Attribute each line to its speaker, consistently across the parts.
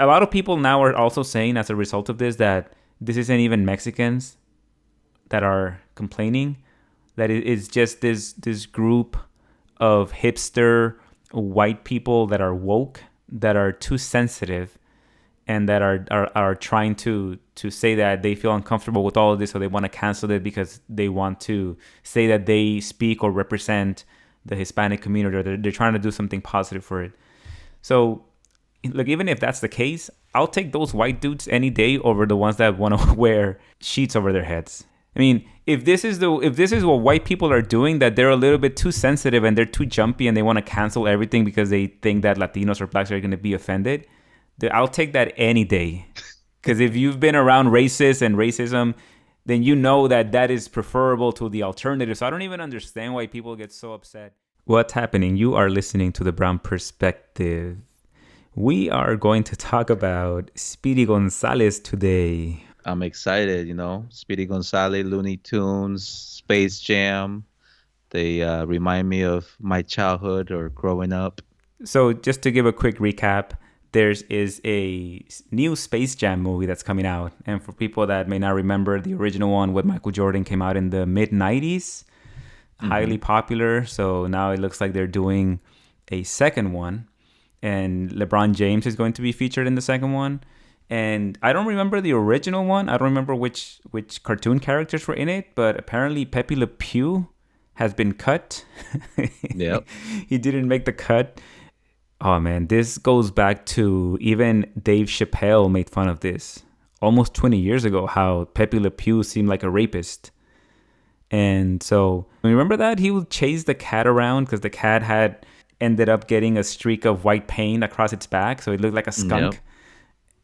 Speaker 1: a lot of people now are also saying as a result of this that this isn't even Mexicans that are complaining, that it is just this group of hipster white people that are woke, that are too sensitive, and that are trying to say that they feel uncomfortable with all of this, so they want to cancel it because they want to say that they speak or represent the Hispanic community, or they're trying to do something positive for it. So, look, even if that's the case, I'll take those white dudes any day over the ones that want to wear sheets over their heads. I mean, if this is what white people are doing, that they're a little bit too sensitive and they're too jumpy and they want to cancel everything because they think that Latinos or blacks are going to be offended, I'll take that any day. Because if you've been around racists and racism, then you know that that is preferable to the alternative. So I don't even understand why people get so upset. What's happening? You are listening to The Brown Perspective. We are going to talk about Speedy Gonzales today.
Speaker 2: I'm excited, Speedy Gonzales, Looney Tunes, Space Jam. They remind me of my childhood or growing up.
Speaker 1: So just to give a quick recap, there is a new Space Jam movie that's coming out. And for people that may not remember, the original one with Michael Jordan came out in the mid-90s. Highly popular. So now it looks like they're doing a second one. And LeBron James is going to be featured in the second one. And I don't remember the original one. I don't remember which cartoon characters were in it. But apparently Pepe Le Pew has been cut.
Speaker 2: Yep.
Speaker 1: He didn't make the cut. Oh, man. This goes back to even Dave Chappelle made fun of this almost 20 years ago, how Pepe Le Pew seemed like a rapist. And so, remember that? He would chase the cat around because the cat had ended up getting a streak of white paint across its back. So it looked like a skunk. Yep.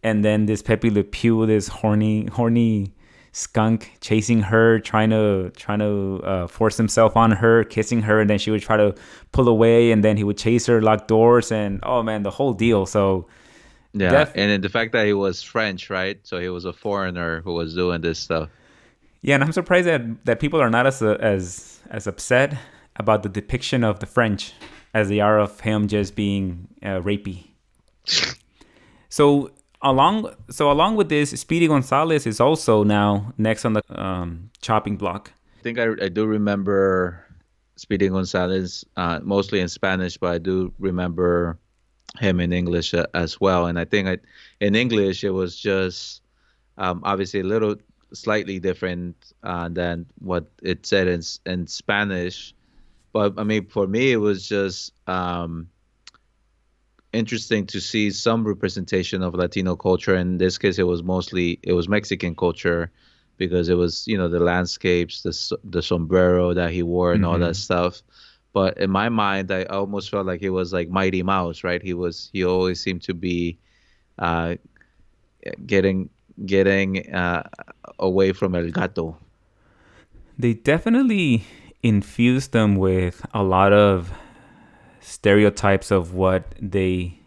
Speaker 1: And then this Pepe Le Pew, this horny skunk chasing her, trying to force himself on her, kissing her. And then she would try to pull away. And then he would chase her, lock doors. And oh, man, the whole deal. So,
Speaker 2: yeah. And then the fact that he was French, right? So he was a foreigner who was doing this stuff.
Speaker 1: Yeah, and I'm surprised that people are not as upset about the depiction of the French as they are of him just being rapey. So along with this, Speedy Gonzales is also now next on the chopping block.
Speaker 2: I think I do remember Speedy Gonzales mostly in Spanish, but I do remember him in English as well. And I think in English it was just obviously a little slightly different than what it said in Spanish. But I mean, for me, it was just interesting to see some representation of Latino culture. In this case, it was Mexican culture, because it was, the landscapes, the sombrero that he wore and all that stuff. But in my mind, I almost felt like he was like Mighty Mouse, right? He always seemed to be getting away from El Gato.
Speaker 1: They definitely infused them with a lot of stereotypes of what they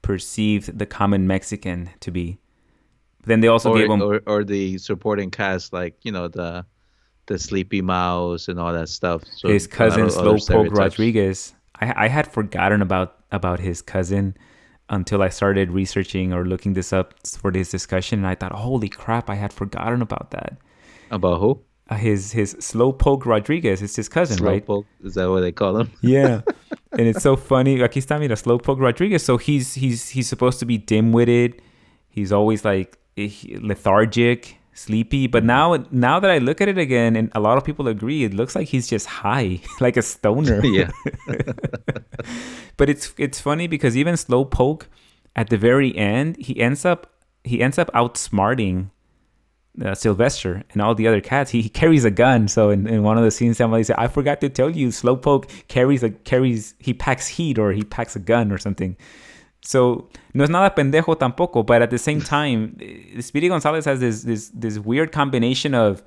Speaker 1: perceived the common Mexican to be. Then they also gave them
Speaker 2: or the supporting cast, like the Sleepy Mouse and all that stuff. So
Speaker 1: his cousin Slowpoke Rodriguez. I had forgotten about his cousin until I started researching or looking this up for this discussion, and I thought, holy crap, I had forgotten about that.
Speaker 2: About who?
Speaker 1: His Slowpoke Rodriguez. It's his cousin,
Speaker 2: Slowpoke, right? Is that what they call him?
Speaker 1: Yeah. And it's so funny. Aquí está, mira, Slowpoke Rodriguez. So he's supposed to be dim-witted. He's always like lethargic, sleepy. But now that I look at it again, and a lot of people agree, it looks like he's just high, like a stoner.
Speaker 2: Yeah.
Speaker 1: But it's funny because even Slowpoke, at the very end, he ends up outsmarting Sylvester and all the other cats. He carries a gun. So in one of the scenes, somebody said, I forgot to tell you, Slowpoke he packs heat, or he packs a gun or something. So no es nada pendejo tampoco, but at the same time, Speedy Gonzales has this weird combination of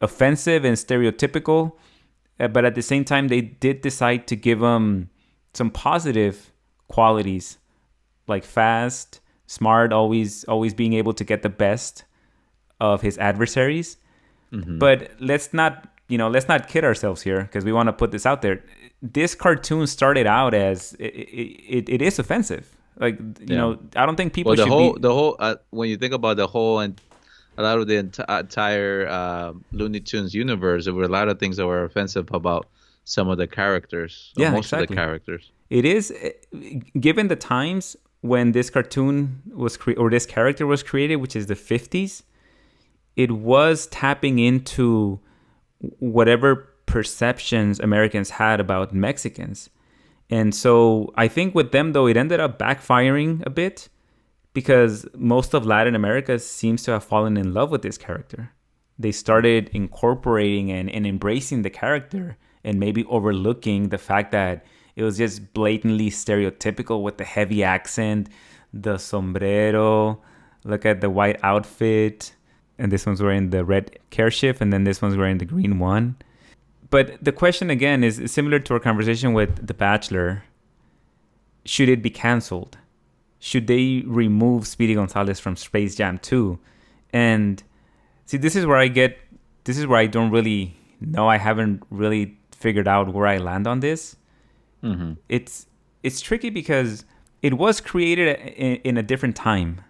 Speaker 1: offensive and stereotypical, but at the same time, they did decide to give him some positive qualities, like fast, smart, always being able to get the best of his adversaries. Mm-hmm. But let's not kid ourselves here, because we want to put this out there. This cartoon started out as it is offensive. Like,
Speaker 2: Yeah.
Speaker 1: I don't think people
Speaker 2: Well, the
Speaker 1: should
Speaker 2: whole
Speaker 1: be.
Speaker 2: the whole when you think about the whole and a lot of the entire Looney Tunes universe, there were a lot of things that were offensive about some of the characters or
Speaker 1: Yeah,
Speaker 2: most of the
Speaker 1: exactly.
Speaker 2: characters.
Speaker 1: It is, given the times when this cartoon or this character was created, which is the 50s, it was tapping into whatever perceptions Americans had about Mexicans. And so I think with them, though, it ended up backfiring a bit because most of Latin America seems to have fallen in love with this character. They started incorporating and embracing the character and maybe overlooking the fact that it was just blatantly stereotypical with the heavy accent, the sombrero, look at the white outfit, and this one's wearing the red care shift, and then this one's wearing the green one. But the question again is similar to our conversation with The Bachelor. Should it be canceled? Should they remove Speedy Gonzales from Space Jam 2? And see, this is where I don't really know. I haven't really figured out where I land on this.
Speaker 2: Hmm.
Speaker 1: It's it's tricky because it was created in a different time,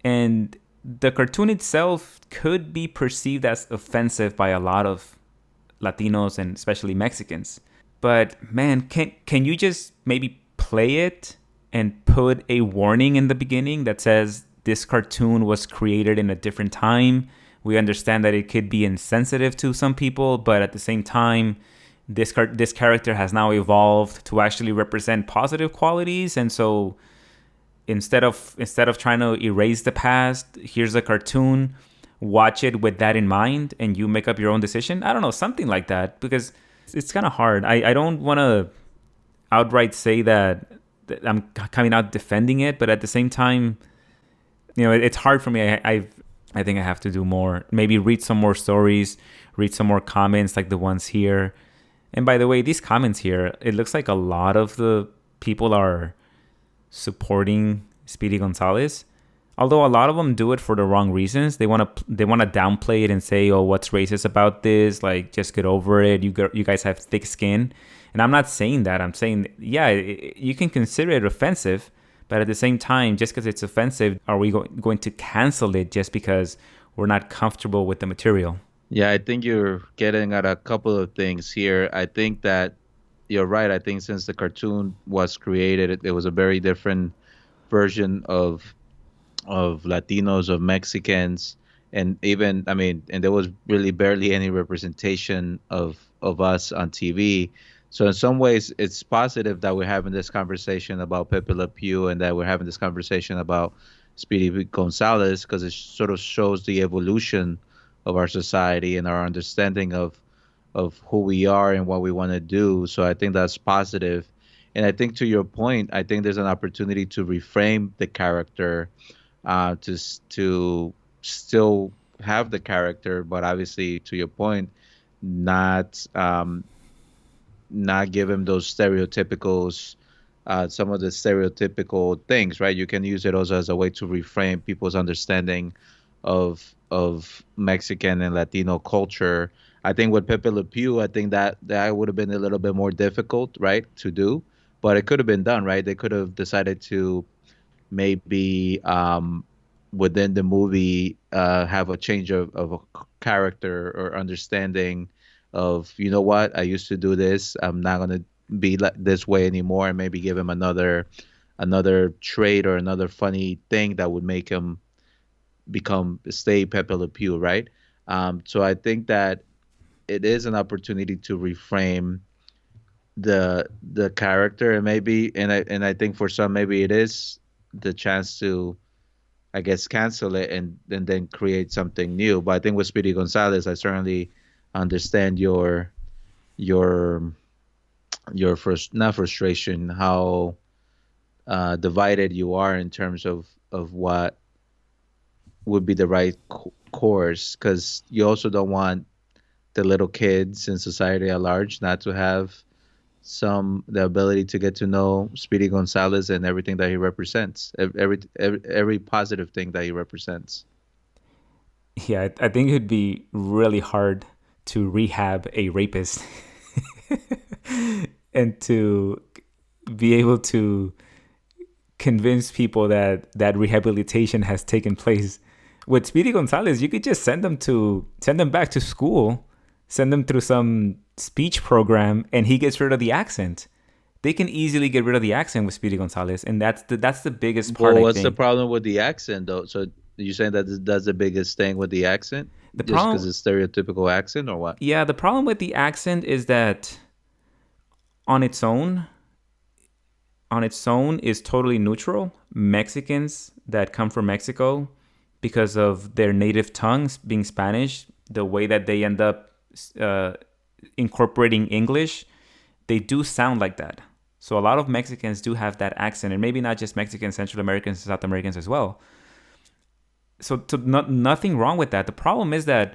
Speaker 1: and the cartoon itself could be perceived as offensive by a lot of Latinos and especially Mexicans. But man, can you just maybe play it and put a warning in the beginning that says this cartoon was created in a different time? We understand that it could be insensitive to some people, but at the same time, this character has now evolved to actually represent positive qualities, and so instead of trying to erase the past, here's a cartoon. Watch it with that in mind, and you make up your own decision. I don't know, something like that, because it's kind of hard. I don't want to outright say that I'm coming out defending it, but at the same time, it's hard for me. I think I have to do more. Maybe read some more stories, read some more comments like the ones here. And by the way, these comments here, it looks like a lot of the people are supporting Speedy Gonzales. Although a lot of them do it for the wrong reasons. They want to downplay it and say, "Oh, what's racist about this? Like, just get over it. You guys have thick skin." And I'm not saying that. I'm saying, yeah, you can consider it offensive, but at the same time, just because it's offensive, are we going to cancel it just because we're not comfortable with the material?
Speaker 2: Yeah, I think you're getting at a couple of things here. I think that you're right. I think since the cartoon was created, it was a very different version of Latinos, of Mexicans, and even I mean, and there was really barely any representation of us on TV. So in some ways, it's positive that we're having this conversation about Pepe Le Pew and that we're having this conversation about Speedy Gonzales because it sort of shows the evolution of our society and our understanding of who we are and what we want to do. So I think that's positive. And I think to your point, I think there's an opportunity to reframe the character to still have the character, but obviously, to your point, not not give him those stereotypical, some of the stereotypical things, right? You can use it also as a way to reframe people's understanding of Mexican and Latino culture. I think with Pepe Le Pew, I think that would have been a little bit more difficult, right, to do, but it could have been done, right? They could have decided to maybe within the movie have a change of a character or understanding of, you know what, I used to do this, I'm not going to be like this way anymore, and maybe give him another trait or another funny thing that would make him become stay Pepe Le Pew, right? So I think that it is an opportunity to reframe the character, and maybe and I think for some maybe it is the chance to, I guess, cancel it and then create something new. But I think with Speedy Gonzalez, I certainly understand your not frustration, how divided you are in terms of what would be the right course, because you also don't want the little kids in society at large not to have the ability to get to know Speedy Gonzalez and everything that he represents, every positive thing that he represents.
Speaker 1: Yeah, I think it'd be really hard to rehab a rapist and to be able to convince people that rehabilitation has taken place. With Speedy Gonzales, you could just send them back to school, send them through some speech program, and he gets rid of the accent. They can easily get rid of the accent with Speedy Gonzales, and that's the biggest part,
Speaker 2: Well,
Speaker 1: I
Speaker 2: what's the
Speaker 1: think.
Speaker 2: problem with the accent though? So you saying that that's the biggest thing with the accent,
Speaker 1: The
Speaker 2: just
Speaker 1: problem,
Speaker 2: because it's stereotypical accent, or what?
Speaker 1: yeah, the problem with the accent is that on its own, is totally neutral. Mexicans that come from Mexico, because of their native tongues being Spanish, the way that they end up uh, incorporating English, they do sound like that. So a lot of Mexicans do have that accent, and maybe not just Mexicans, Central Americans, South Americans as well. So nothing wrong with that. The problem is that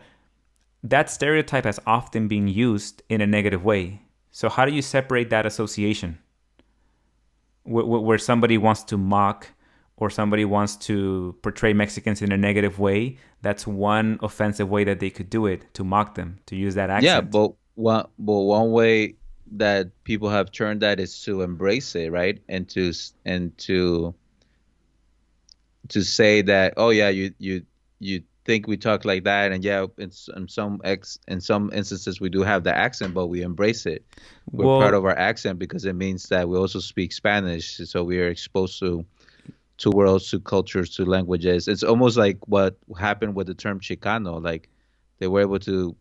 Speaker 1: that stereotype has often been used in a negative way. So how do you separate that association? Where somebody wants to mock or somebody wants to portray Mexicans in a negative way, that's one offensive way that they could do it, to mock them, to use that
Speaker 2: Yeah,
Speaker 1: accent.
Speaker 2: but one way that people have turned that is to embrace it, right? And to say that, oh yeah, you think we talk like that, and yeah, in some instances we do have the accent, but we embrace it. We're proud
Speaker 1: Well,
Speaker 2: of our accent because it means that we also speak Spanish, so we are exposed to worlds, to cultures, to languages. It's almost like what happened with the term Chicano. Like they were able to,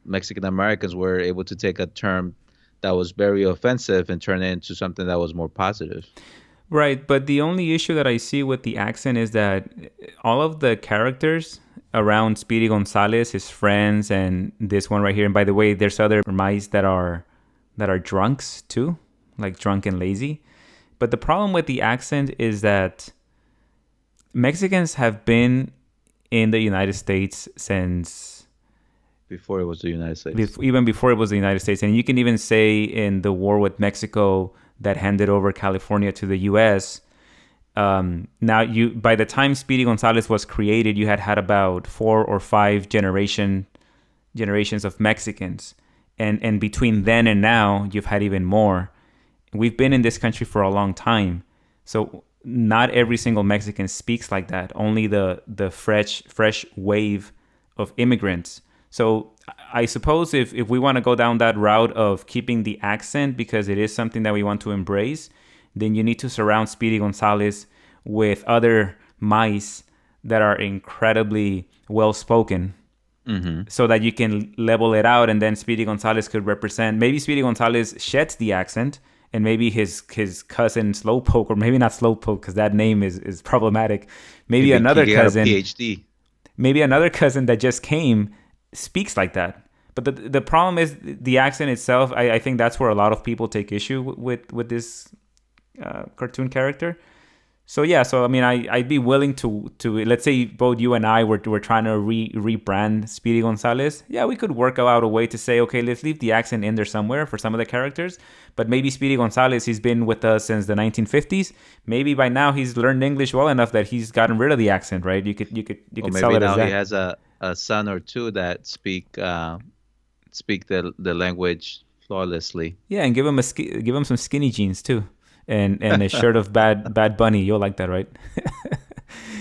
Speaker 2: Mexican Americans were able to take a term that was very offensive and turn it into something that was more positive.
Speaker 1: right, but the only issue that I see with the accent is that all of the characters around Speedy Gonzales, his friends, and this one right here, and by the way, there's other mice that are drunks too, like drunk and lazy. But the problem with the accent is that Mexicans have been in the United States since
Speaker 2: Before it was the United States.
Speaker 1: even before it was the United States, and you can even say in the war with Mexico that handed over California to the U.S. Now, you by the time Speedy Gonzales was created, you had about 4 or 5 generations of Mexicans, and between then and now, you've had even more. We've been in this country for a long time, so not every single Mexican speaks like that. Only the fresh wave of immigrants. So I suppose if we want to go down that route of keeping the accent because it is something that we want to embrace, then you need to surround Speedy Gonzales with other mice that are incredibly well spoken,
Speaker 2: Hmm.
Speaker 1: so that you can level it out, and then Speedy Gonzales could represent. Maybe Speedy Gonzales sheds the accent, and maybe his cousin Slowpoke, or maybe not Slowpoke because that name is problematic.
Speaker 2: He
Speaker 1: Maybe
Speaker 2: be, he
Speaker 1: another
Speaker 2: got a
Speaker 1: cousin,
Speaker 2: PhD.
Speaker 1: that just came speaks like that. But the problem is the accent itself. I think that's where a lot of people take issue with this cartoon character. So yeah, so I mean, I'd be willing to let's say both you and I were trying to rebrand Speedy Gonzales. Yeah, we could work out a way to say, okay, let's leave the accent in there somewhere for some of the characters, but maybe Speedy Gonzales, he's been with us since the 1950s. Maybe by now he's learned English well enough that he's gotten rid of the accent, right? You
Speaker 2: Or
Speaker 1: could sell
Speaker 2: maybe
Speaker 1: it as
Speaker 2: now he
Speaker 1: that.
Speaker 2: has a son or two that speak the language flawlessly.
Speaker 1: Yeah, and give him some skinny jeans too, and a shirt of Bad Bunny. You'll like that, right?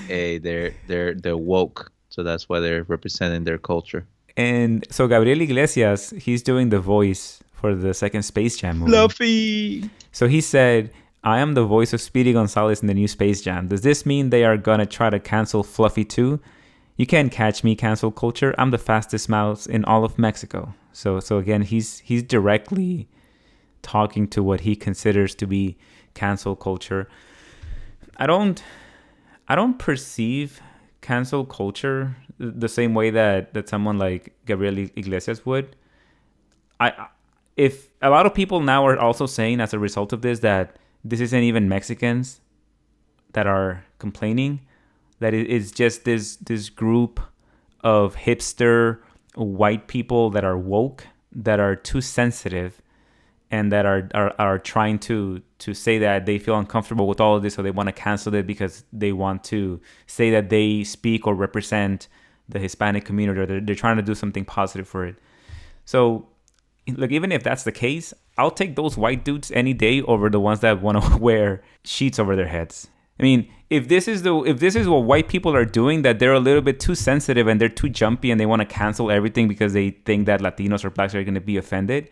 Speaker 2: Hey, they're woke, so that's why they're representing their culture.
Speaker 1: And so Gabriel Iglesias, he's doing the voice for the second Space Jam movie.
Speaker 2: Fluffy.
Speaker 1: So he said, I am the voice of Speedy Gonzales in the new Space Jam. Does this mean they are gonna try to cancel Fluffy too? You can't catch me, cancel culture. I'm the fastest mouse in all of Mexico. So again, he's directly talking to what he considers to be cancel culture. I don't I don't perceive cancel culture the same way that someone like Gabriel Iglesias would. I if a lot of people now are also saying as a result of this that this isn't even Mexicans that are complaining, that it is just this group of hipster white people that are woke, that are too sensitive, and that are trying to say that they feel uncomfortable with all of this, so they want to cancel it because they want to say that they speak or represent the Hispanic community, or they're trying to do something positive for it. So look, even if that's the case, I'll take those white dudes any day over the ones that want to wear sheets over their heads. I mean, if this is what white people are doing, that they're a little bit too sensitive and they're too jumpy and they want to cancel everything because they think that Latinos or blacks are going to be offended,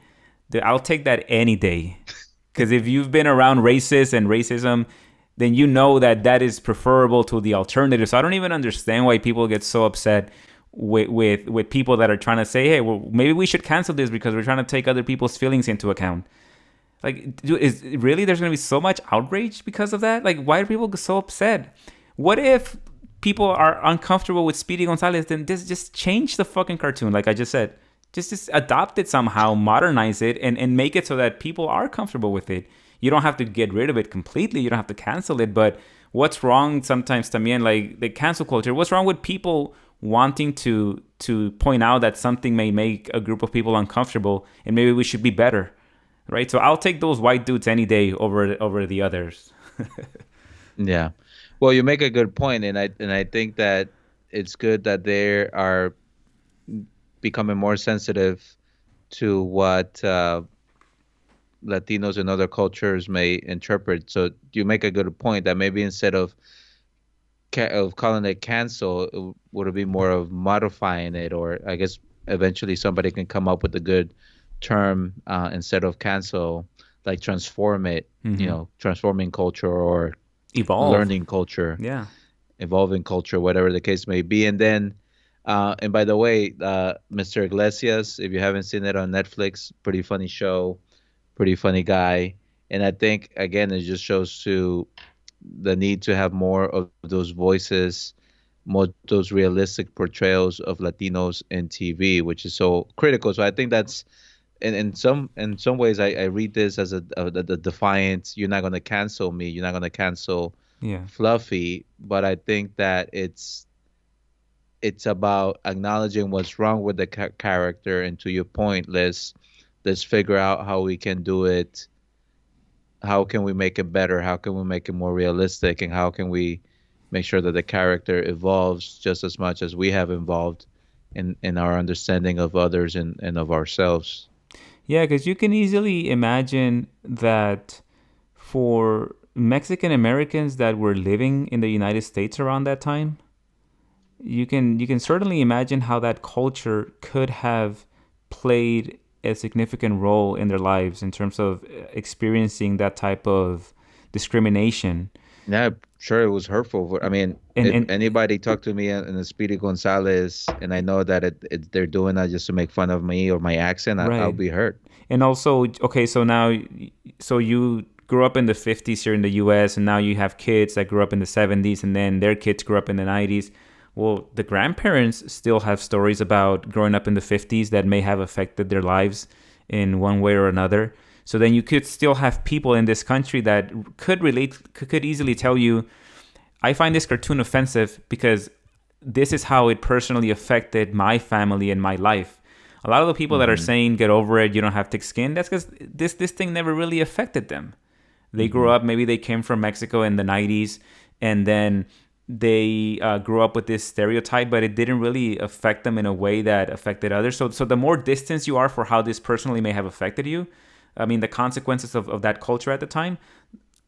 Speaker 1: I'll take that any day. Because if you've been around racists and racism, then you know that that is preferable to the alternative. So I don't even understand why people get so upset with people that are trying to say, hey, well, maybe we should cancel this because we're trying to take other people's feelings into account. Like, dude, is really there's gonna be so much outrage because of that? Like, why are people so upset? What if people are uncomfortable with Speedy Gonzales? Then just change the fucking cartoon, like I just said. Just adopt it somehow, modernize it, and make it so that people are comfortable with it. You don't have to get rid of it completely. You don't have to cancel it. But what's wrong sometimes, también, like the cancel culture? What's wrong with people wanting to point out that something may make a group of people uncomfortable, and maybe we should be better? Right? So I'll take those white dudes any day over the others.
Speaker 2: Yeah. Well, you make a good point, and I think that it's good that they are becoming more sensitive to what Latinos and other cultures may interpret. So you make a good point that maybe instead of of calling it cancel, would it be more of modifying it, or I guess eventually somebody can come up with a good term instead of cancel, like transform it,
Speaker 1: Mm-hmm.
Speaker 2: transforming culture or
Speaker 1: Evolve.
Speaker 2: learning culture,
Speaker 1: Yeah.
Speaker 2: evolving culture, whatever the case may be. And then, and by the way, Mr. Iglesias, if you haven't seen it on Netflix, pretty funny show, pretty funny guy. And I think again, it just shows to the need to have more of those voices, more those realistic portrayals of Latinos in TV, which is so critical. So I think that's in some ways I read this as the defiance. You're not going to cancel me. You're not going to cancel
Speaker 1: Yeah.
Speaker 2: Fluffy. But I think that it's about acknowledging what's wrong with the character. And to your point, let's figure out how we can do it. How can we make it better? How can we make it more realistic? And how can we make sure that the character evolves just as much as we have evolved in our understanding of others and of ourselves?
Speaker 1: Yeah, because you can easily imagine that for Mexican Americans that were living in the United States around that time, you can certainly imagine how that culture could have played a significant role in their lives in terms of experiencing that type of discrimination.
Speaker 2: Yeah, sure, it was hurtful. I mean, if
Speaker 1: And
Speaker 2: anybody talked to me in the Speedy Gonzales, and I know that they're doing that just to make fun of me or my accent, I'll
Speaker 1: right.
Speaker 2: be hurt.
Speaker 1: And also, okay, so now, so you grew up in the 50s here in the US, and now you have kids that grew up in the 70s, and then their kids grew up in the 90s. Well, the grandparents still have stories about growing up in the 50s that may have affected their lives in one way or another. So then you could still have people in this country that could relate, could easily tell you, I find this cartoon offensive because this is how it personally affected my family and my life. A lot of the people that are
Speaker 2: Hmm.
Speaker 1: saying get over it, you don't have thick skin, that's because this thing never really affected them. They grew
Speaker 2: Hmm.
Speaker 1: up, maybe they came from Mexico in the 90s, and then they grew up with this stereotype, but it didn't really affect them in a way that affected others. So the more distance you are for how this personally may have affected you, I mean, the consequences of that culture at the time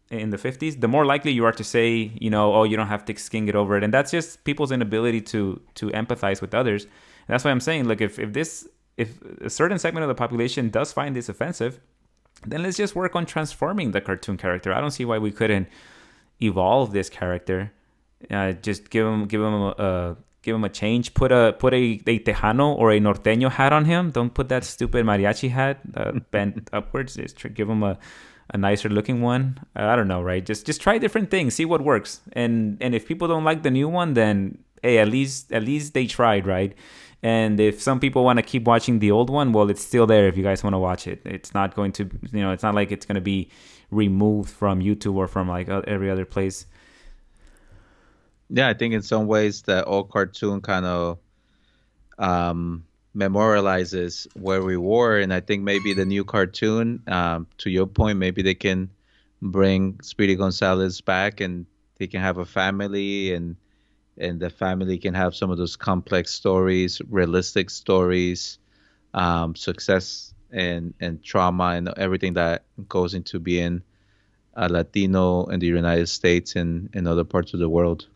Speaker 1: in the 50s, the more likely you are to say, oh, you don't have thick skin, get over it. And that's just people's inability to empathize with others. And that's why I'm saying, look, if a certain segment of the population does find this offensive, then let's just work on transforming the cartoon character. I don't see why we couldn't evolve this character. Just give him a change. Put a Tejano or a Norteño hat on him. Don't put that stupid mariachi hat bent upwards. Just give him a nicer looking one. I don't know, right? Just try different things, see what works. And if people don't like the new one, then hey, at least they tried, right? And if some people want to keep watching the old one, well, it's still there if you guys want to watch it. It's not going to, it's not like it's going to be removed from YouTube or from like every other place.
Speaker 2: Yeah, I think in some ways that old cartoon kind of memorializes where we were, and I think maybe the new cartoon, to your point, maybe they can bring Speedy Gonzales back, and they can have a family, and the family can have some of those complex stories, realistic stories, success and trauma and everything that goes into being a Latino in the United States and in other parts of the world.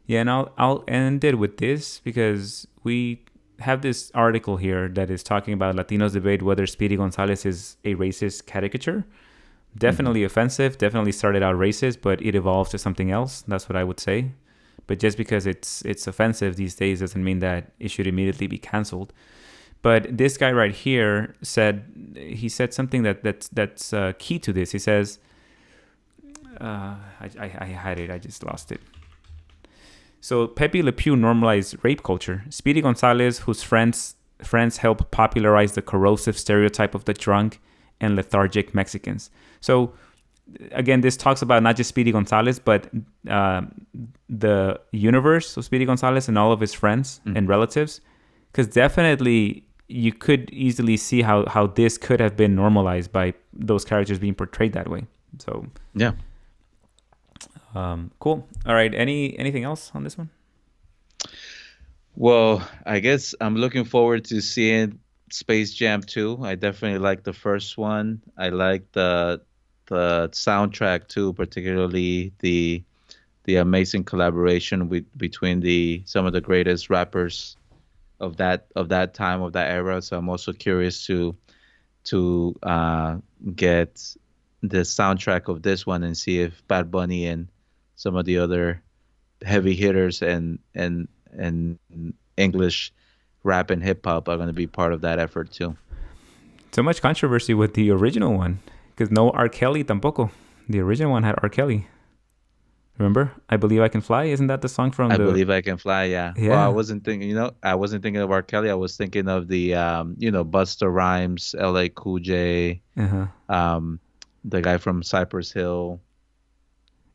Speaker 1: Yeah, and I'll end it with this because we have this article here that is talking about Latinos debate whether Speedy Gonzales is a racist caricature.
Speaker 2: Hmm.
Speaker 1: Definitely offensive, definitely started out racist, but it evolved to something else. That's what I would say. But just because it's offensive these days doesn't mean that it should immediately be canceled. But this guy right here said something that's key to this. He says, I had it, I just lost it. So Pepe Le Pew normalized rape culture. Speedy Gonzales, whose friends helped popularize the corrosive stereotype of the drunk and lethargic Mexicans. So again, this talks about not just Speedy Gonzales, but uh, the universe of Speedy Gonzales and all of his friends
Speaker 2: Hmm.
Speaker 1: and relatives. Because definitely you could easily see how this could have been normalized by those characters being portrayed that way. So
Speaker 2: Yeah.
Speaker 1: cool. All right. Anything else on this one?
Speaker 2: Well, I guess I'm looking forward to seeing Space Jam 2. I definitely like the first one. I like the soundtrack too, particularly the amazing collaboration between the some of the greatest rappers of that time of that era. So I'm also curious to get the soundtrack of this one and see if Bad Bunny and some of the other heavy hitters and English rap and hip hop are going to be part of that effort too.
Speaker 1: So much controversy with the original one because no R. Kelly tampoco. The original one had R. Kelly. Remember? I Believe I Can Fly. Isn't that the song from
Speaker 2: I
Speaker 1: the?
Speaker 2: believe I can fly. Yeah. Well, I
Speaker 1: Yeah.
Speaker 2: wasn't thinking. I wasn't thinking of R. Kelly. I was thinking of the Busta Rhymes, L.A. Cool J,
Speaker 1: Uh huh.
Speaker 2: um, the guy from Cypress Hill,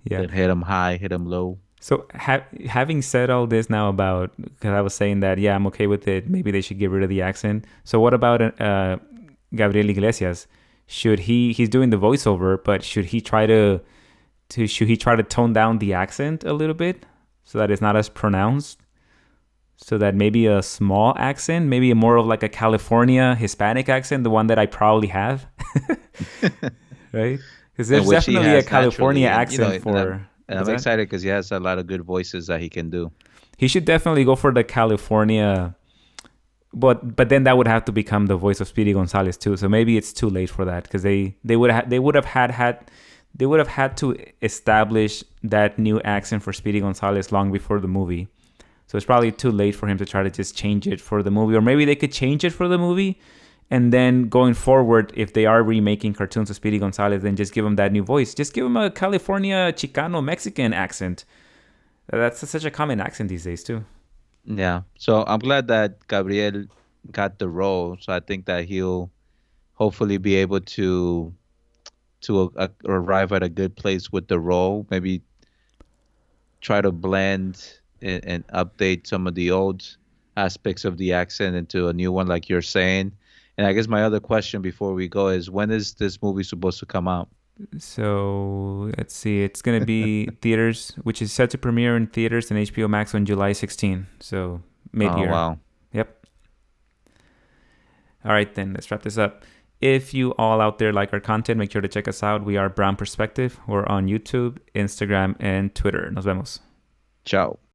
Speaker 1: Yeah.
Speaker 2: that hit him high, hit him low.
Speaker 1: So having said all this now about because I was saying that yeah I'm okay with it. Maybe they should get rid of the accent. So what about Gabriel Iglesias? He's doing the voiceover, but should he try to tone down the accent a little bit so that it's not as pronounced? So that maybe a small accent, maybe more of like a California Hispanic accent, the one that I probably have, right? Because
Speaker 2: And
Speaker 1: there's
Speaker 2: which he
Speaker 1: definitely a
Speaker 2: has
Speaker 1: California
Speaker 2: naturally,
Speaker 1: accent
Speaker 2: and
Speaker 1: what's
Speaker 2: I'm
Speaker 1: that?
Speaker 2: excited because he has a lot of good voices that he can do.
Speaker 1: He should definitely go for the California, but then that would have to become the voice of Speedy Gonzales too. So maybe it's too late for that because they would have had to establish that new accent for Speedy Gonzales long before the movie. So it's probably too late for him to try to just change it for the movie, or maybe they could change it for the movie, and then going forward, if they are remaking cartoons of Speedy Gonzales, then just give him that new voice. Just give him a California Chicano Mexican accent. That's such a common accent these days too.
Speaker 2: Yeah. So I'm glad that Gabriel got the role. So I think that he'll hopefully be able to arrive at a good place with the role. Maybe try to blend and update some of the old aspects of the accent into a new one, like you're saying. And I guess my other question before we go is, when is this movie supposed to come out?
Speaker 1: So let's see. It's gonna be theaters, which is set to premiere in theaters and HBO Max on July 16. So
Speaker 2: Oh,
Speaker 1: mid-year.
Speaker 2: wow.
Speaker 1: Yep. All right, then let's wrap this up. If you all out there like our content, make sure to check us out. We are Brown Perspective. We're on YouTube, Instagram, and Twitter. Nos vemos.
Speaker 2: Ciao.